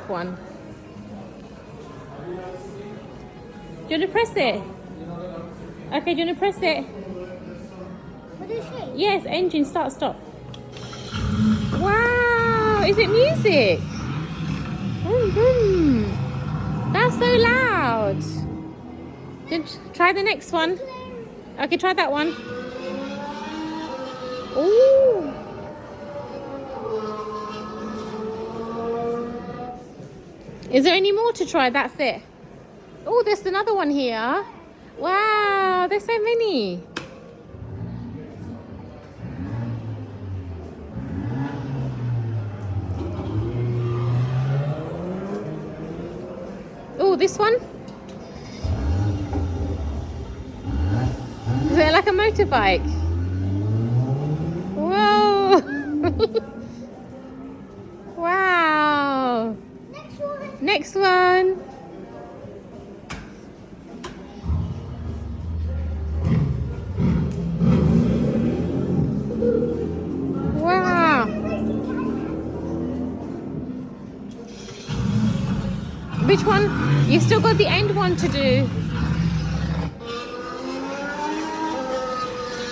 black one. Do you want to press it? Okay, do you want to press it? What does it say? Yes, engine, start, stop. Wow, is it music? Boom, boom. That's so loud. Try the next one. Okay, try that one. Ooh. Is there any more to try? That's it. Oh, there's another one here. Wow, there's so many. Oh, this one. Is it like a motorbike? Whoa. Wow. Next one. Next one. Wow. Which one? You've still got the end one to do.